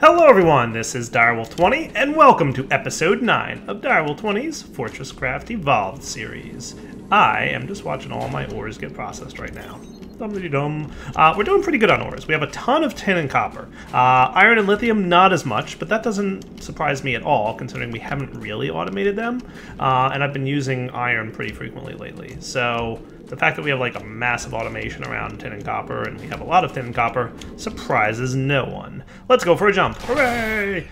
Hello everyone, this is Direwolf20, and welcome to episode 9 of Direwolf20's FortressCraft Evolved series. I am just watching all my ores get processed right now. Dum-de-dum. We're doing pretty good on ores. We have a ton of tin and copper. Iron and lithium, not as much, but that doesn't surprise me at all, considering we haven't really automated them. And I've been using iron pretty frequently lately. So the fact that we have like a massive automation around tin and copper, and we have a lot of tin and copper, surprises no one. Let's go for a jump. Hooray!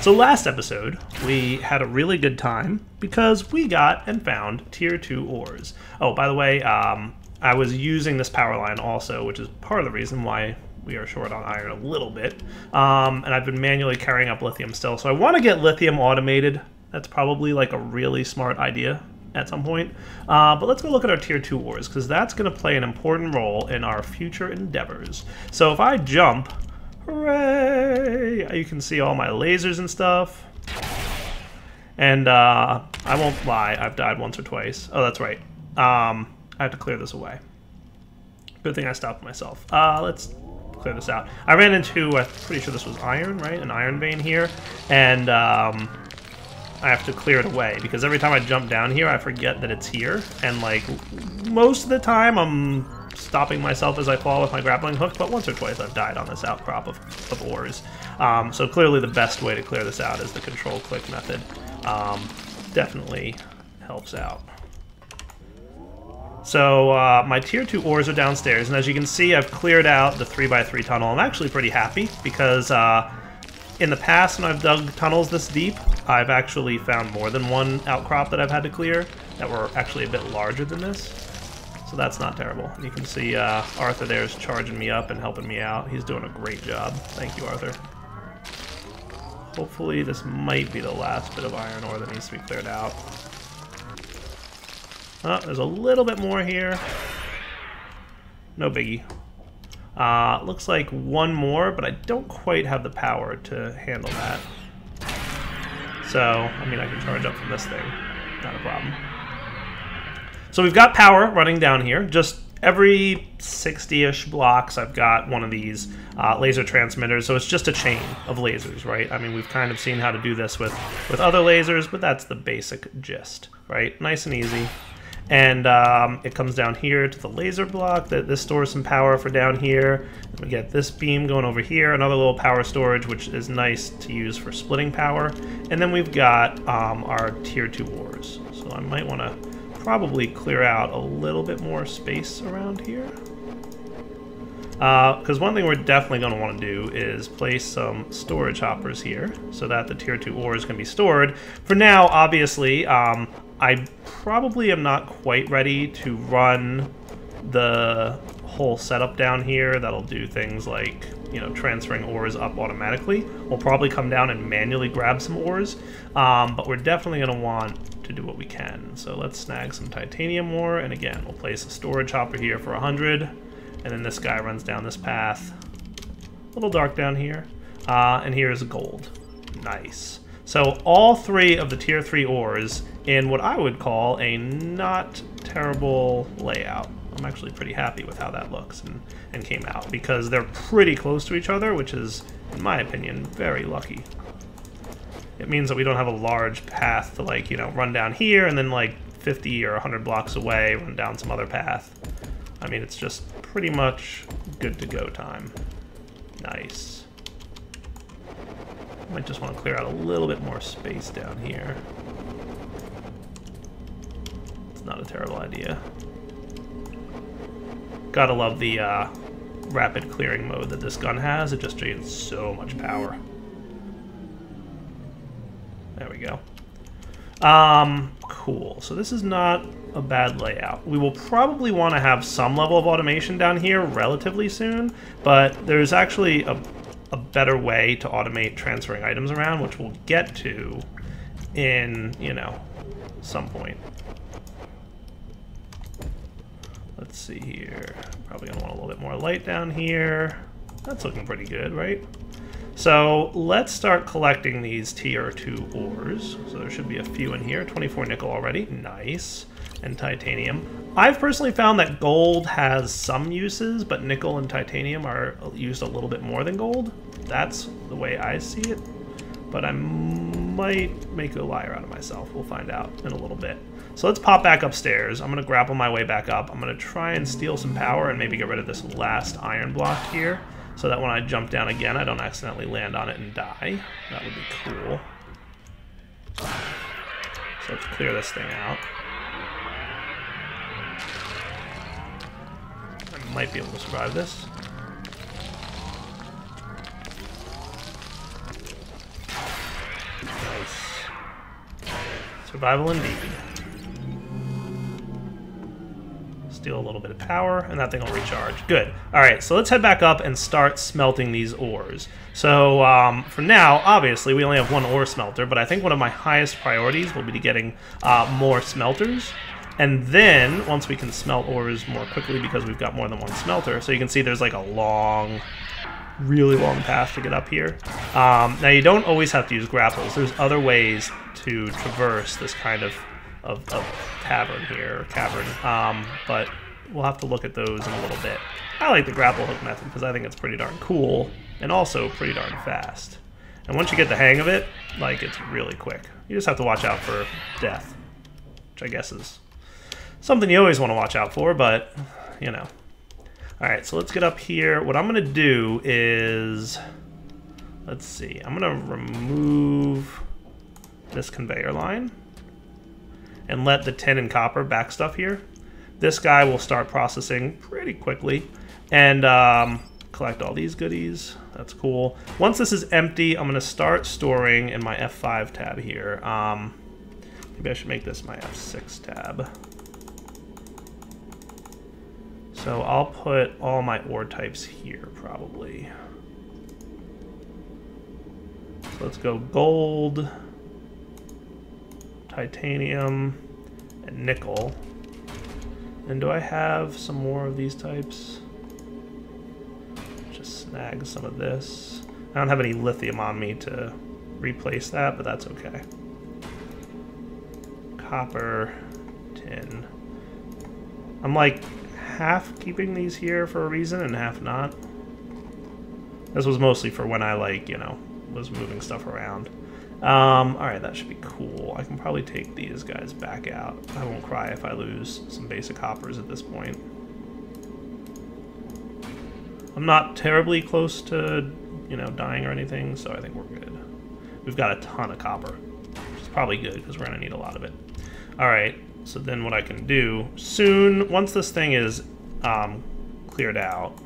So last episode, we had a really good time because we got and found tier 2 ores. Oh, by the way, I was using this power line also, which is part of the reason why we are short on iron a little bit. And I've been manually carrying up lithium still. So I want to get lithium automated. That's probably like a really smart idea at some point. But let's go look at our tier 2 ores, because that's going to play an important role in our future endeavors. So if I jump, hooray, you can see all my lasers and stuff. And I won't lie, I've died once or twice. Oh, that's right. I have to clear this away. Good thing I stopped myself. Let's clear this out. I ran into, I'm pretty sure this was iron, right? An iron vein here. And I have to clear it away because every time I jump down here, I forget that it's here. And like most of the time, I'm stopping myself as I fall with my grappling hook. But once or twice, I've died on this outcrop of ores. So clearly the best way to clear this out is the control click method. Definitely helps out. So my tier 2 ores are downstairs, and as you can see, I've cleared out the 3x3 tunnel. I'm actually pretty happy because in the past, when I've dug tunnels this deep, I've actually found more than one outcrop that I've had to clear that were actually a bit larger than this. So that's not terrible. You can see Arthur there is charging me up and helping me out. He's doing a great job. Thank you, Arthur. Hopefully this might be the last bit of iron ore that needs to be cleared out. Oh, there's a little bit more here. No biggie. Looks like one more, but I don't quite have the power to handle that. So, I mean, I can charge up from this thing. Not a problem. So we've got power running down here. Just every 60-ish blocks, I've got one of these laser transmitters. So it's just a chain of lasers, right? I mean, we've kind of seen how to do this with other lasers, but that's the basic gist, right? Nice and easy. And it comes down here to the laser block. This stores some power for down here. And we get this beam going over here, another little power storage, which is nice to use for splitting power. And then we've got our tier 2 ores. So I might want to probably clear out a little bit more space around here. Because one thing we're definitely going to want to do is place some storage hoppers here so that the tier 2 ores can be stored. For now, obviously, I probably am not quite ready to run the whole setup down here that'll do things like, you know, transferring ores up automatically. We'll probably come down and manually grab some ores, but we're definitely going to want to do what we can. So let's snag some titanium ore, and again, we'll place a storage hopper here for 100, and then this guy runs down this path. A little dark down here, and here's gold. Nice. So all 3 of the tier 3 ores in what I would call a not terrible layout. I'm actually pretty happy with how that looks and came out, because they're pretty close to each other, which is, in my opinion, very lucky. It means that we don't have a large path to, like, you know, run down here and then like 50 or 100 blocks away, run down some other path. I mean, it's just pretty much good to go time. Nice. Might just want to clear out a little bit more space down here. It's not a terrible idea. Gotta love the rapid clearing mode that this gun has. It just drains so much power. There we go. Cool. So this is not a bad layout. We will probably want to have some level of automation down here relatively soon, but there's actually a better way to automate transferring items around, which we'll get to in, you know, some point. Let's see here. Probably gonna want a little bit more light down here. That's looking pretty good, right? So let's start collecting these tier 2 ores. So there should be a few in here. 24 nickel already. Nice. And titanium. I've personally found that gold has some uses, but nickel and titanium are used a little bit more than gold. that's the way I see it, but I might make a liar out of myself. We'll find out in a little bit. So let's pop back upstairs. I'm going to grapple my way back up. I'm going to try and steal some power and maybe get rid of this last iron block here, so that when I jump down again, I don't accidentally land on it and die. That would be cool. So let's clear this thing out. I might be able to survive this. Nice. Survival indeed. Steal a little bit of power, and that thing will recharge. Good. Alright, so let's head back up and start smelting these ores. So, for now, obviously, we only have one ore smelter, but I think one of my highest priorities will be to getting more smelters. And then, once we can smelt ores more quickly because we've got more than one smelter, so you can see there's like a long, really long path to get up here. Now, you don't always have to use grapples. There's other ways to traverse this kind of cavern here, or cavern, but we'll have to look at those in a little bit. I like the grapple hook method because I think it's pretty darn cool, and also pretty darn fast. And once you get the hang of it, like, it's really quick. You just have to watch out for death, which I guess is something you always want to watch out for, but, you know. Alright, so let's get up here. What I'm going to do is, let's see, I'm going to remove this conveyor line and let the tin and copper back stuff here. This guy will start processing pretty quickly and collect all these goodies. That's cool. Once this is empty, I'm going to start storing in my F5 tab here. Maybe I should make this my F6 tab. So I'll put all my ore types here, probably. So let's go gold, titanium, and nickel. And do I have some more of these types? Just snag some of this. I don't have any lithium on me to replace that, but that's okay. Copper, tin. I'm like half keeping these here for a reason and half not. This was mostly for when I, like, you know, was moving stuff around. Alright, that should be cool. I can probably take these guys back out. I won't cry if I lose some basic hoppers at this point. I'm not terribly close to, you know, dying or anything, so I think we're good. We've got a ton of copper, which is probably good because we're going to need a lot of it. Alright, so then what I can do soon, once this thing is cleared out,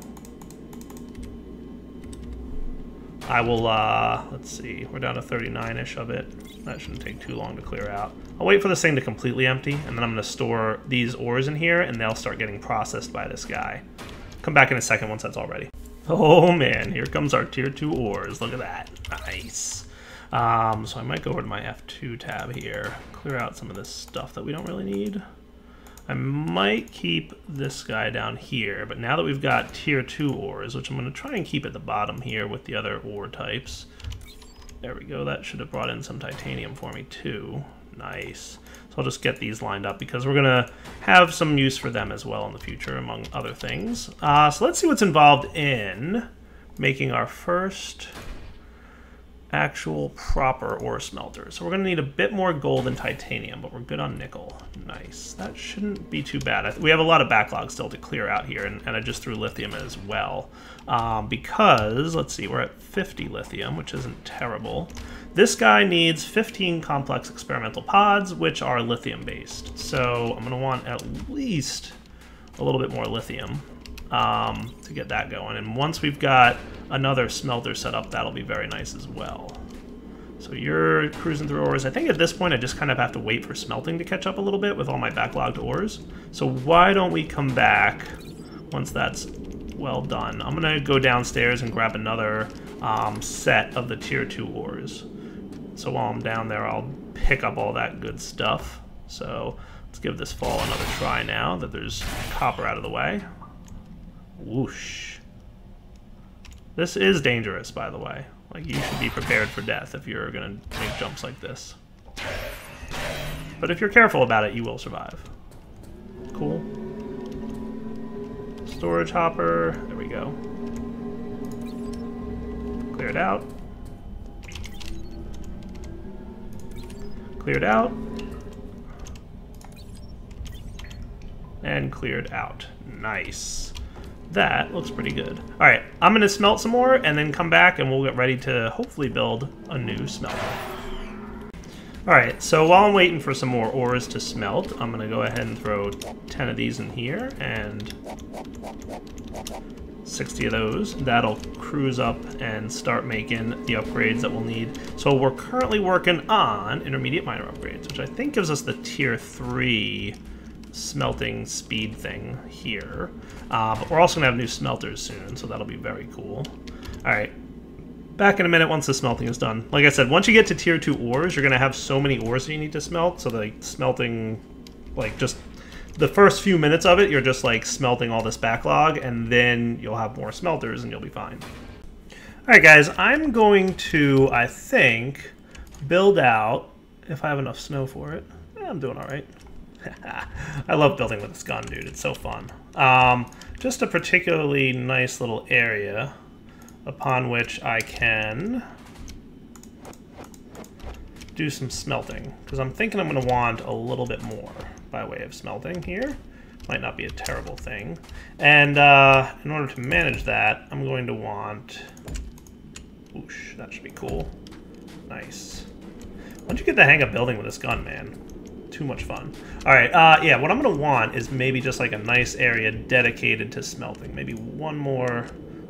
I will, let's see, we're down to 39-ish of it. That shouldn't take too long to clear out. I'll wait for this thing to completely empty, and then I'm going to store these ores in here, and they'll start getting processed by this guy. Come back in a second once that's all ready. Oh man, here comes our tier 2 ores. Look at that. Nice. So I might go over to my F2 tab here, clear out some of this stuff that we don't really need. I might keep this guy down here, but now that we've got tier 2 ores, which I'm going to try and keep at the bottom here with the other ore types. There we go, that should have brought in some titanium for me too. Nice. So I'll just get these lined up because we're going to have some use for them as well in the future, among other things. So let's see what's involved in making our first actual proper ore smelter. So we're going to need a bit more gold and titanium, but we're good on nickel. Nice. That shouldn't be too bad. We have a lot of backlog still to clear out here, and I just threw lithium as well. Because, let's see, we're at 50 lithium, which isn't terrible. This guy needs 15 complex experimental pods, which are lithium-based. So I'm going to want at least a little bit more lithium to get that going. And once we've got another smelter set up, that'll be very nice as well. So you're cruising through ores. I think at this point I just kind of have to wait for smelting to catch up a little bit with all my backlogged ores. So why don't we come back once that's well done. I'm going to go downstairs and grab another set of the tier 2 ores. So while I'm down there, I'll pick up all that good stuff. So let's give this fall another try now that there's copper out of the way. Whoosh. This is dangerous, by the way. Like, you should be prepared for death if you're gonna make jumps like this. But if you're careful about it, you will survive. Cool. Storage hopper. There we go. Cleared out. Cleared out. And cleared out. Nice. That looks pretty good. All right, I'm gonna smelt some more and then come back and we'll get ready to hopefully build a new smelter. All right, so while I'm waiting for some more ores to smelt, I'm gonna go ahead and throw 10 of these in here and 60 of those. That'll cruise up and start making the upgrades that we'll need. So we're currently working on intermediate miner upgrades, which I think gives us the tier 3 smelting speed thing here. But we're also gonna have new smelters soon, so that'll be very cool. All right, back in a minute once the smelting is done. Like I said, once you get to tier 2 ores, you're gonna have so many ores that you need to smelt, so the smelting, like just the first few minutes of it, you're just like smelting all this backlog, and then you'll have more smelters and you'll be fine. All right, guys, I'm going to, I think, build out, if I have enough snow for it. Yeah, I'm doing all right. I love building with this gun, dude. It's so fun. Just a particularly nice little area upon which I can do some smelting, because I'm thinking I'm going to want a little bit more by way of smelting here. Might not be a terrible thing. And in order to manage that, I'm going to want... Whoosh, that should be cool. Nice. Once you get the hang of building with this gun, man, too much fun. All right, yeah, what I'm gonna want is maybe just like a nice area dedicated to smelting. Maybe one more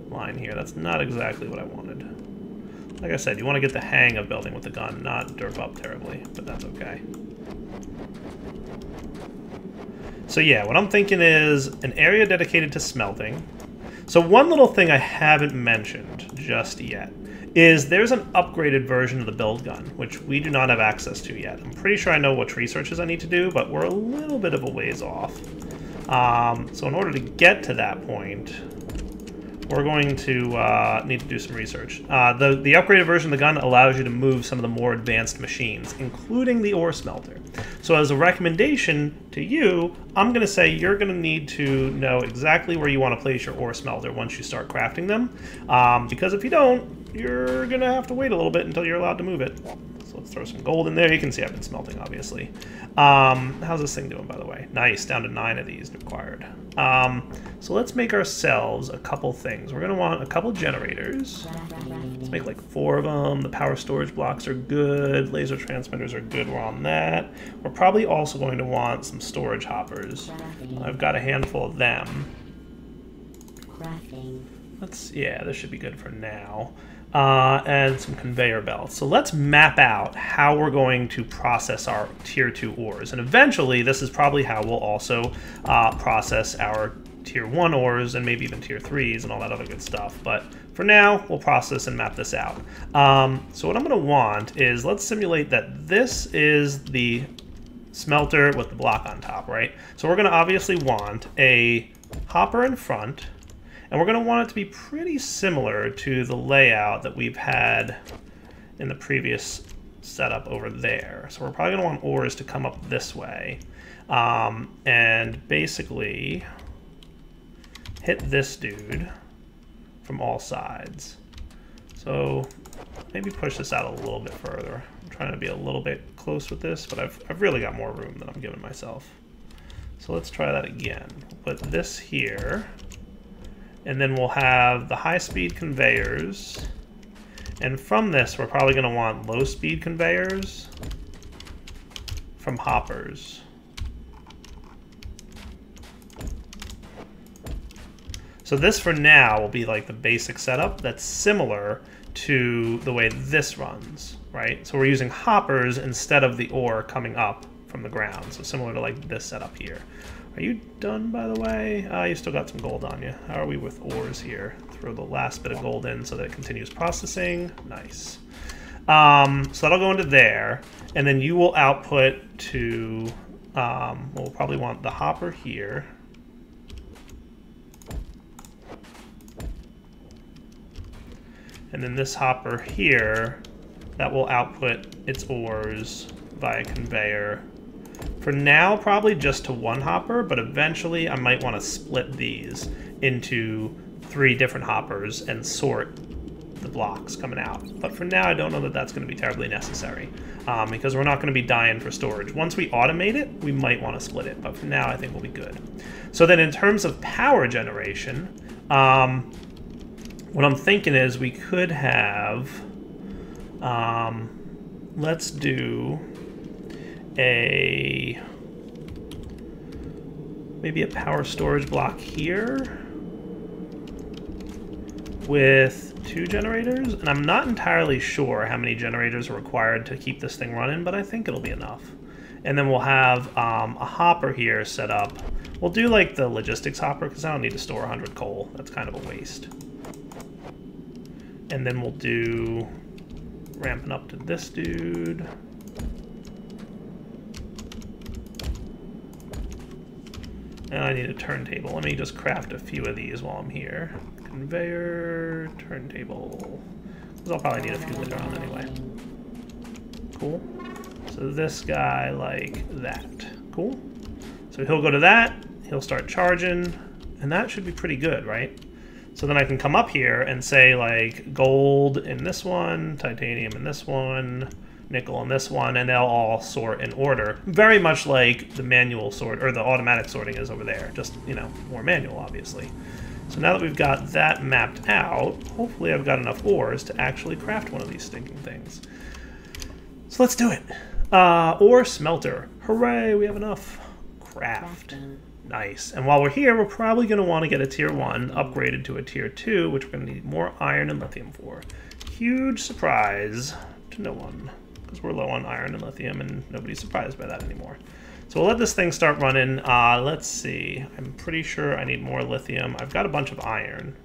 line here. That's not exactly what I wanted. Like I said, you want to get the hang of building with the gun, not derp up terribly, but that's okay. So yeah, what I'm thinking is an area dedicated to smelting. So one little thing I haven't mentioned just yet is there's an upgraded version of the build gun, which we do not have access to yet. I'm pretty sure I know what researches I need to do, but we're a little bit of a ways off. So in order to get to that point, we're going to need to do some research. The upgraded version of the gun allows you to move some of the more advanced machines, including the ore smelter. So as a recommendation to you, I'm going to say you're going to need to know exactly where you want to place your ore smelter once you start crafting them, because if you don't, you're going to have to wait a little bit until you're allowed to move it. So let's throw some gold in there. You can see I've been smelting, obviously. How's this thing doing, by the way? Nice, down to 9 of these required. So let's make ourselves a couple things. We're going to want a couple generators. Let's make like 4 of them. The power storage blocks are good. Laser transmitters are good. We're on that. We're probably also going to want some storage hoppers. I've got a handful of them. Yeah, this should be good for now. And some conveyor belts. So let's map out how we're going to process our tier 2 ores. And eventually, this is probably how we'll also process our tier 1 ores and maybe even tier 3s and all that other good stuff. But for now, we'll process and map this out. So what I'm going to want is, let's simulate that this is the smelter with the block on top, right? So we're going to obviously want a hopper in front. And we're going to want it to be pretty similar to the layout that we've had in the previous setup over there. So we're probably going to want ores to come up this way. And basically hit this dude from all sides. So maybe push this out a little bit further. I'm trying to be a little bit close with this, but I've really got more room than I'm giving myself. So let's try that again. Put this here. And then we'll have the high-speed conveyors. And from this, we're probably going to want low-speed conveyors from hoppers. So this, for now, will be like the basic setup that's similar to the way this runs, right? So we're using hoppers instead of the ore coming up from the ground. So similar to like this setup here. Are you done, by the way? You still got some gold on you. How are we with ores here? Throw the last bit of gold in so that it continues processing. Nice. So that'll go into there. And then you will output to... we'll probably want the hopper here. And then this hopper here, that will output its ores via conveyor. For now, probably just to one hopper, but eventually I might want to split these into 3 different hoppers and sort the storage blocks coming out. But for now, I don't know that that's going to be terribly necessary because we're not going to be dying for storage. Once we automate it, we might want to split it, but for now, I think we'll be good. So then in terms of power generation, what I'm thinking is we could have, let's do maybe a power storage block here with 2 generators, and I'm not entirely sure how many generators are required to keep this thing running, but I think it'll be enough. And then we'll have a hopper here set up. We'll do like the logistics hopper because I don't need to store 100 coal. That's kind of a waste. And then we'll do ramping up to this dude. And I need a turntable. Let me just craft a few of these while I'm here. Conveyor, turntable. Because I'll probably need a few later on anyway. Cool. So this guy like that. Cool. So he'll go to that, he'll start charging, and that should be pretty good, right? So then I can come up here and say like gold in this one, titanium in this one, nickel in this one, and they'll all sort in order. Very much like the manual sort, or the automatic sorting is over there. Just, you know, more manual, obviously. So now that we've got that mapped out, hopefully I've got enough ores to actually craft one of these stinking things. So let's do it. Ore smelter. Hooray, we have enough. Craft. Nice. And while we're here, we're probably going to want to get a tier 1 upgraded to a tier 2, which we're going to need more iron and lithium for. Huge surprise to no one, because we're low on iron and lithium, and nobody's surprised by that anymore. So we'll let this thing start running. Let's see. I'm pretty sure I need more lithium. I've got a bunch of iron.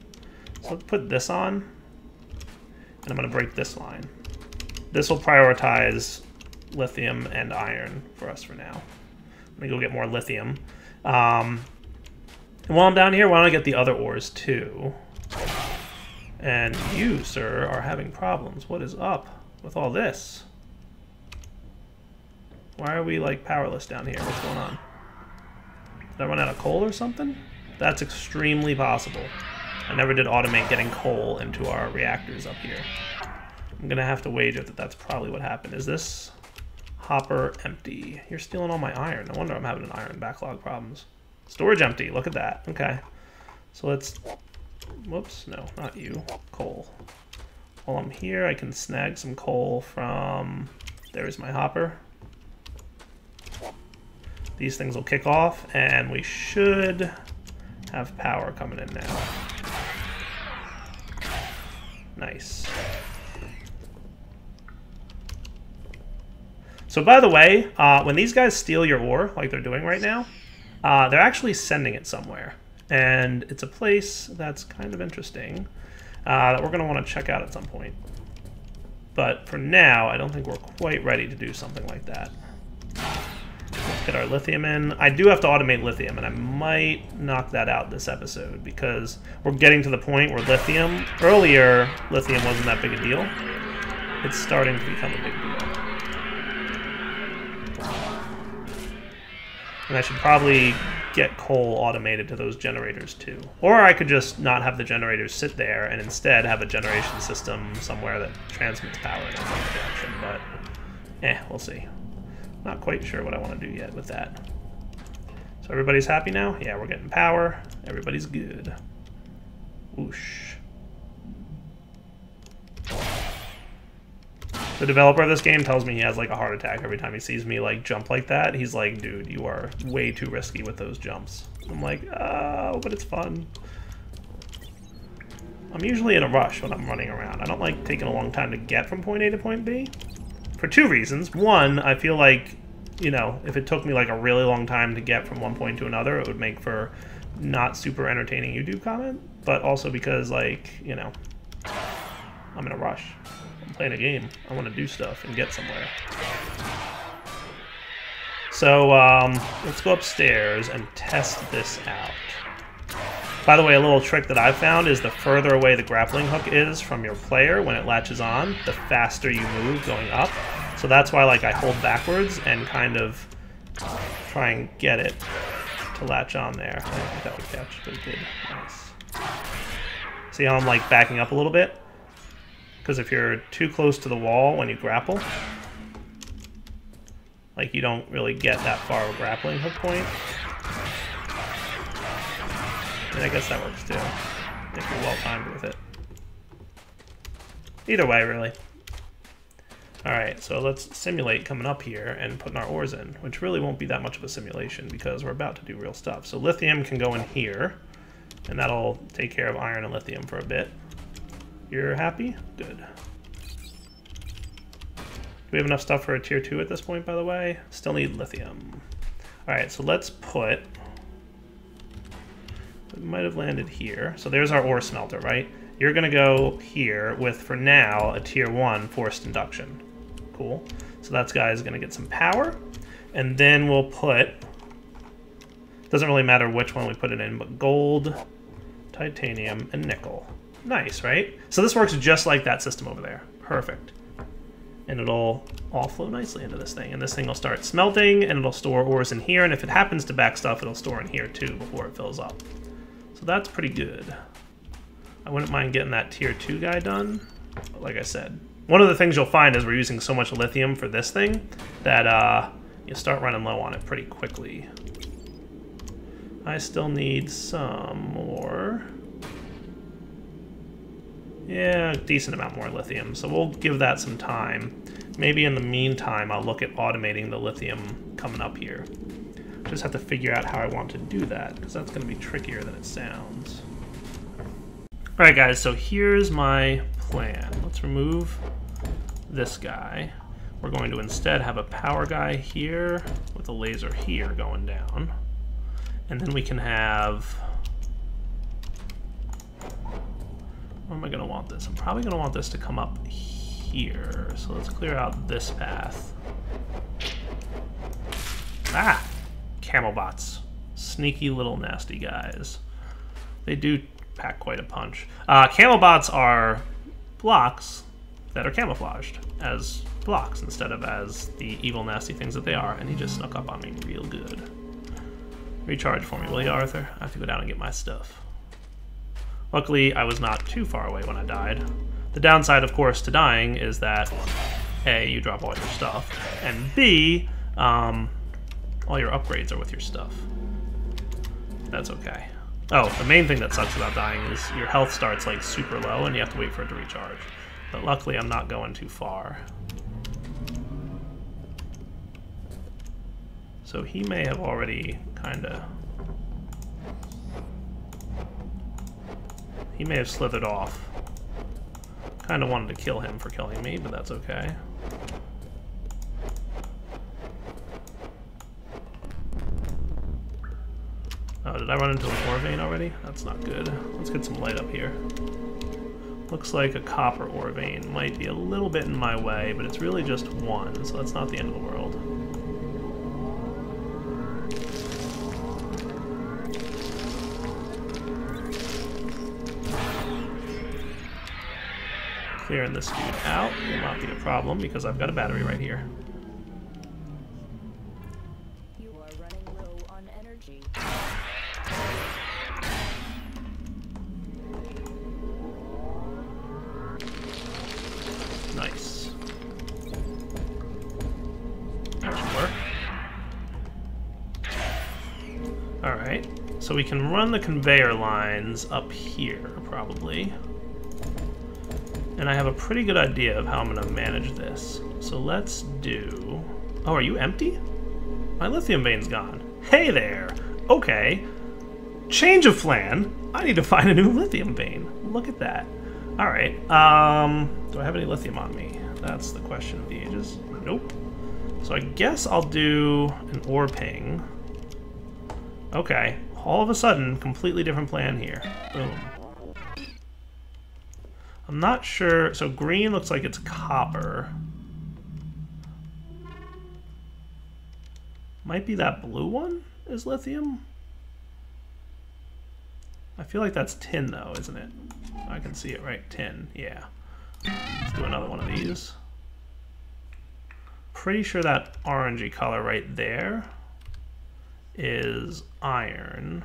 So let's put this on, and I'm going to break this line. This will prioritize lithium and iron for us for now. Let me go get more lithium. And while I'm down here, why don't I get the other ores too? And you, sir, are having problems. What is up with all this? Why are we, like, powerless down here? What's going on? Did I run out of coal or something? That's extremely possible. I never did automate getting coal into our reactors up here. I'm gonna have to wager that that's probably what happened. Is this hopper empty? You're stealing all my iron. No wonder I'm having an iron backlog problems. Storage empty. Look at that. Okay. So let's... Whoops. No, not you. Coal. While I'm here, I can snag some coal from... There's my hopper. These things will kick off, and we should have power coming in now. Nice. So by the way, when these guys steal your ore, like they're doing right now, they're actually sending it somewhere. And it's a place that's kind of interesting that we're going to want to check out at some point. But for now, I don't think we're quite ready to do something like that. Let's get our lithium in. I do have to automate lithium, and I might knock that out this episode because we're getting to the point where lithium... Earlier, lithium wasn't that big a deal. It's starting to become a big deal. And I should probably get coal automated to those generators too. Or I could just not have the generators sit there and instead have a generation system somewhere that transmits power in another direction, but we'll see. Not quite sure what I want to do yet with that. So everybody's happy now? Yeah, we're getting power. Everybody's good. Whoosh. The developer of this game tells me he has like a heart attack every time he sees me like jump like that. He's like, dude, you are way too risky with those jumps. I'm like, oh, but it's fun. I'm usually in a rush when I'm running around. I don't like taking a long time to get from point A to point B. For 2 reasons. One, I feel like, you know, if it took me like a really long time to get from one point to another, it would make for not super entertaining YouTube comment. But also because, like, you know, I'm in a rush. I'm playing a game. I want to do stuff and get somewhere. So, let's go upstairs and test this out. By the way, a little trick that I've found is the further away the grappling hook is from your player when it latches on, the faster you move going up. So that's why, like, I hold backwards and kind of try and get it to latch on there. I don't think that would catch, but it did. Nice. See how I'm, like, backing up a little bit? Because if you're too close to the wall when you grapple, like you don't really get that far of a grappling hook point. And I guess that works too, if you're well timed with it. Either way, really. Alright, so let's simulate coming up here and putting our ores in, which really won't be that much of a simulation because we're about to do real stuff. So lithium can go in here, and that'll take care of iron and lithium for a bit. You're happy? Good. Do we have enough stuff for a tier 2 at this point, by the way? Still need lithium. Alright, so let's put... It might have landed here. So there's our ore smelter, right? You're going to go here with, for now, a tier 1 forced induction. Cool. So that guy's going to get some power. And then we'll put... Doesn't really matter which one we put it in, but gold, titanium, and nickel. Nice, right? So this works just like that system over there. Perfect. And it'll all flow nicely into this thing. And this thing will start smelting, and it'll store ores in here. And if it happens to back stuff, it'll store in here too before it fills up. So that's pretty good. I wouldn't mind getting that tier 2 guy done. But like I said, one of the things you'll find is we're using so much lithium for this thing that you start running low on it pretty quickly. I still need some more. Yeah, a decent amount more lithium, so we'll give that some time. Maybe in the meantime, I'll look at automating the lithium coming up here. Just have to figure out how I want to do that, because that's going to be trickier than it sounds. Alright guys, so here's my plan. Let's remove this guy. We're going to instead have a power guy here with a laser here going down. And then we can have... Where am I going to want this? I'm probably going to want this to come up here. So let's clear out this path. Ah! Camelbots. Sneaky little nasty guys. They do pack quite a punch. Camelbots are blocks that are camouflaged as blocks instead of as the evil nasty things that they are. And he just snuck up on me real good. Recharge for me, will you, Arthur? I have to go down and get my stuff. Luckily, I was not too far away when I died. The downside, of course, to dying is that A, you drop all your stuff, and B, all your upgrades are with your stuff. That's okay. Oh, the main thing that sucks about dying is your health starts like super low and you have to wait for it to recharge. But luckily, I'm not going too far. So he may have already kinda... He may have slithered off. Kinda wanted to kill him for killing me, but that's okay. Oh, did I run into an ore vein already? That's not good. Let's get some light up here. Looks like a copper ore vein might be a little bit in my way, but it's really just one, so that's not the end of the world. Clearing this dude out will not be a problem because I've got a battery right here. You are running low on energy. Nice. That should work. Alright, so we can run the conveyor lines up here, probably. And I have a pretty good idea of how I'm going to manage this. So let's do... Oh, are you empty? My lithium vein's gone. Hey there! Okay. Change of plan. I need to find a new lithium vein. Look at that. Alright. Do I have any lithium on me? That's the question of the ages. Nope. So I guess I'll do an ore ping. Okay. All of a sudden, completely different plan here. Boom. I'm not sure. So green looks like it's copper. Might be that blue one is lithium. I feel like that's tin though, isn't it? I can see it, right? Tin, yeah. Let's do another one of these. Pretty sure that orangey color right there is iron.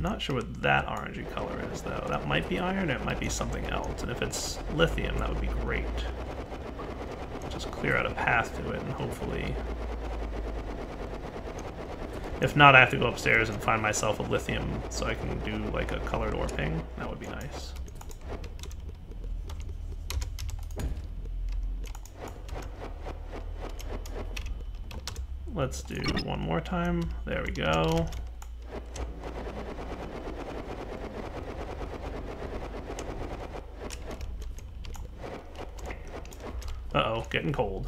Not sure what that orangey color is, though. That might be iron, or it might be something else. And if it's lithium, that would be great. Just clear out a path to it, and hopefully... If not, I have to go upstairs and find myself a lithium so I can do, like, a colored ore ping. That would be nice. Let's do one more time. There we go. Uh-oh, getting cold.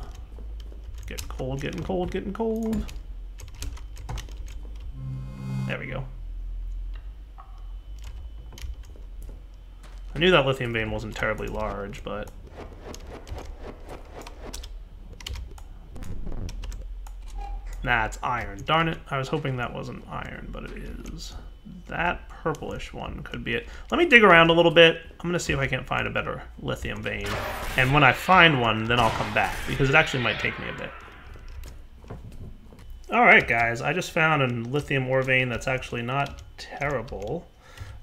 Getting cold, getting cold, getting cold. There we go. I knew that lithium vein wasn't terribly large, but... Nah, it's iron. Darn it, I was hoping that wasn't iron, but it is. That purplish one could be it. Let me dig around a little bit. I'm going to see if I can't find a better lithium vein. And when I find one, then I'll come back, because it actually might take me a bit. Alright guys, I just found a lithium ore vein that's actually not terrible.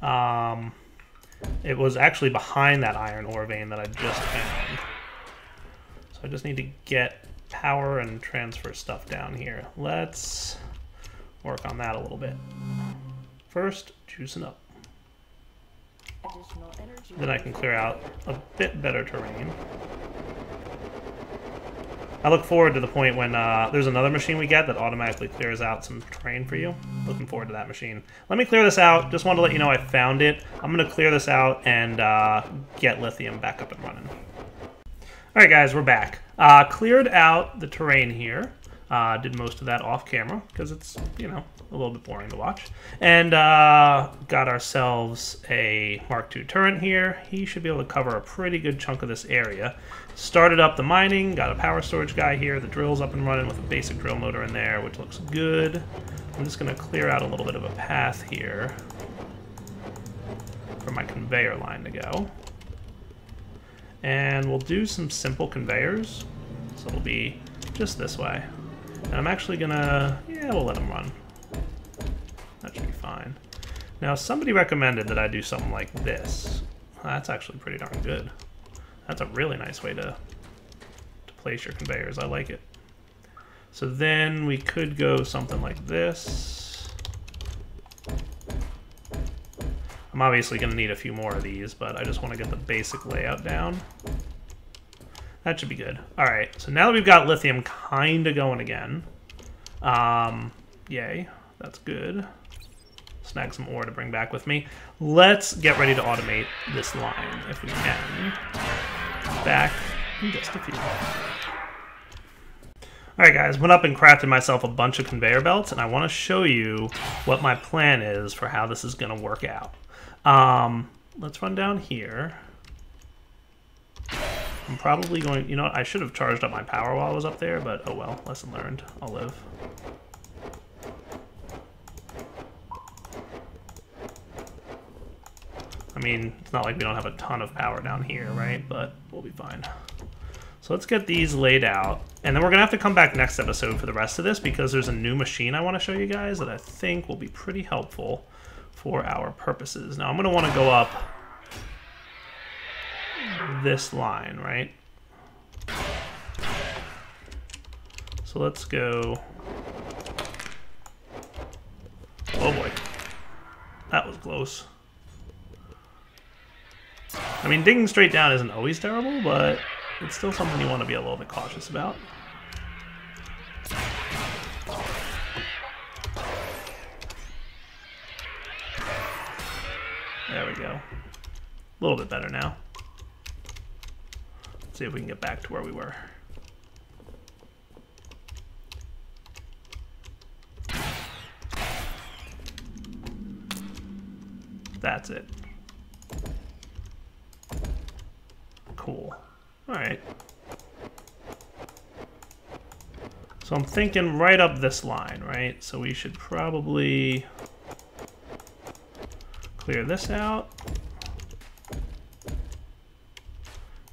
It was actually behind that iron ore vein that I just found. So I just need to get power and transfer stuff down here. Let's work on that a little bit. First, juicing up. Additional energy. Then I can clear out a bit better terrain. I look forward to the point when there's another machine we get that automatically clears out some terrain for you. Looking forward to that machine. Let me clear this out. Just wanted to let you know I found it. I'm going to clear this out and get lithium back up and running. Alright guys, we're back. Cleared out the terrain here. Did most of that off camera because it's, you know, a little bit boring to watch. And got ourselves a Mark II turret here. He should be able to cover a pretty good chunk of this area. Started up the mining, got a power storage guy here. The drill's up and running with a basic drill motor in there, which looks good. I'm just going to clear out a little bit of a path here for my conveyor line to go. And we'll do some simple conveyors. So it'll be just this way. And I'm actually gonna, yeah, we'll let them run. That should be fine. Now, somebody recommended that I do something like this. That's actually pretty darn good. That's a really nice way to place your conveyors. I like it. So then we could go something like this. I'm obviously going to need a few more of these, but I just want to get the basic layout down. That should be good. Alright, so now that we've got lithium kind of going again, yay, that's good. Snag some ore to bring back with me. Let's get ready to automate this line, if we can. Back in just a few. Alright guys, went up and crafted myself a bunch of conveyor belts, and I want to show you what my plan is for how this is going to work out. Let's run down here. I'm probably going, you know what, I should have charged up my power while I was up there, but oh well, lesson learned. I'll live. I mean, it's not like we don't have a ton of power down here, right? But we'll be fine. So let's get these laid out. And then we're going to have to come back next episode for the rest of this because there's a new machine I want to show you guys that I think will be pretty helpful for our purposes. Now I'm going to want to go up this line, right? So let's go. Oh boy. That was close. I mean, digging straight down isn't always terrible, but it's still something you want to be a little bit cautious about. There we go. A little bit better now. Let's see if we can get back to where we were. That's it. Cool. Alright. So I'm thinking right up this line, right? So we should probably clear this out.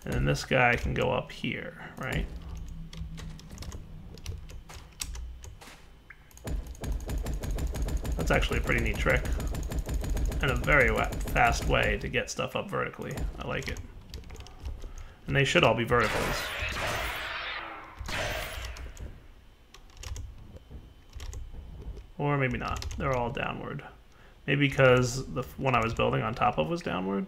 And then this guy can go up here, right? That's actually a pretty neat trick. and a very fast way to get stuff up vertically. I like it. And they should all be verticals. Or maybe not. They're all downward. Maybe because the one I was building on top of was downward.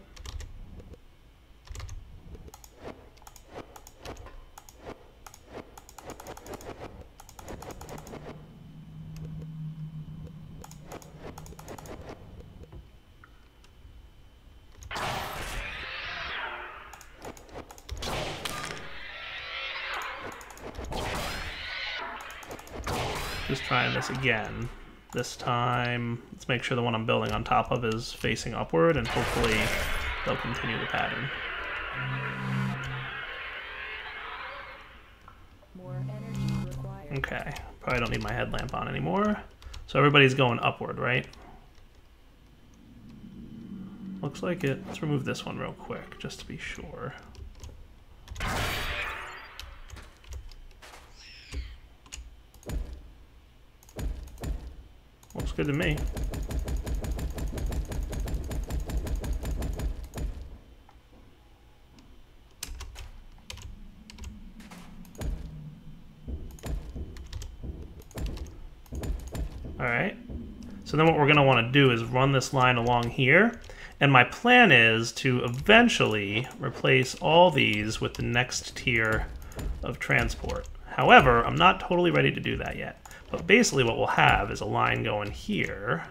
Just trying this again. This time, let's make sure the one I'm building on top of is facing upward, and hopefully they'll continue the pattern. More energy required. Okay, probably don't need my headlamp on anymore. So everybody's going upward, right? Looks like it. Let's remove this one real quick, just to be sure. Looks good to me. All right. So then what we're going to want to do is run this line along here. And my plan is to eventually replace all these with the next tier of transport. However, I'm not totally ready to do that yet. But basically what we'll have is a line going here,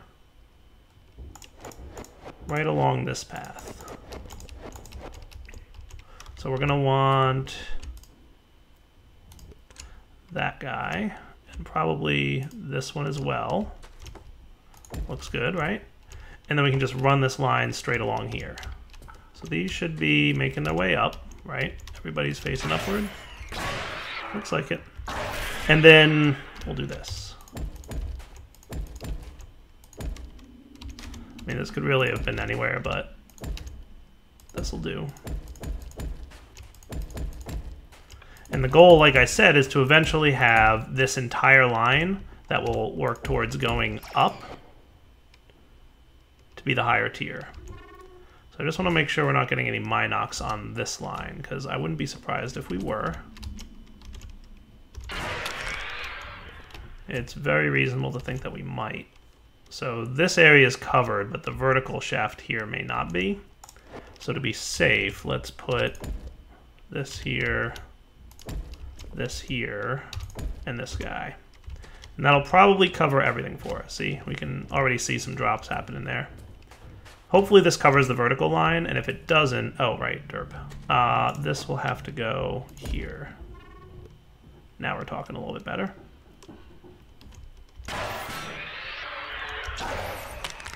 right along this path. So we're going to want that guy, and probably this one as well. Looks good, right? And then we can just run this line straight along here. So these should be making their way up, right? Everybody's facing upward. Looks like it. And then we'll do this. I mean, this could really have been anywhere, but this will do. And the goal, like I said, is to eventually have this entire line that will work towards going up to be the higher tier. So I just want to make sure we're not getting any Minox on this line, because I wouldn't be surprised if we were. It's very reasonable to think that we might. So this area is covered, but the vertical shaft here may not be. So to be safe, let's put this here, and this guy. And that'll probably cover everything for us. See, we can already see some drops happening there. Hopefully this covers the vertical line, and if it doesn't, oh right, derp. This will have to go here. Now we're talking a little bit better.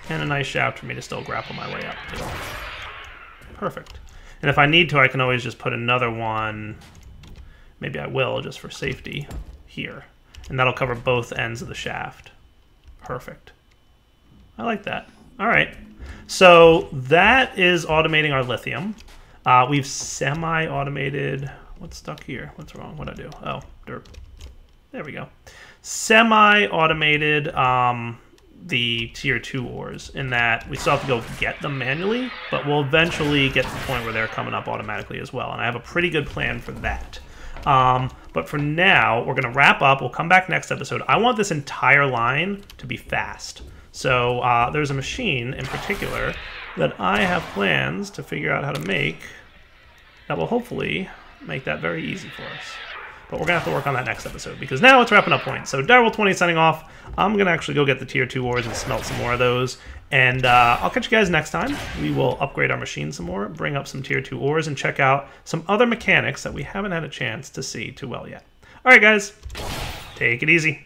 And a nice shaft for me to still grapple my way up to. Perfect. And if I need to, I can always just put another one, maybe I will, just for safety, here. And that'll cover both ends of the shaft. Perfect. I like that. All right. So that is automating our lithium. We've semi-automated... What's stuck here? What's wrong? What'd I do? Oh, derp. There we go. Semi-automated the tier 2 ores, in that we still have to go get them manually, but we'll eventually get to the point where they're coming up automatically as well, and I have a pretty good plan for that. But for now, we're going to wrap up. We'll come back next episode. I want this entire line to be fast. So there's a machine in particular that I have plans to figure out how to make that will hopefully make that very easy for us. But we're going to have to work on that next episode, because now it's wrapping up point. So Direwolf20 signing off. I'm going to actually go get the tier 2 ores and smelt some more of those. And I'll catch you guys next time. We will upgrade our machine some more, bring up some tier 2 ores, and check out some other mechanics that we haven't had a chance to see too well yet. All right, guys. Take it easy.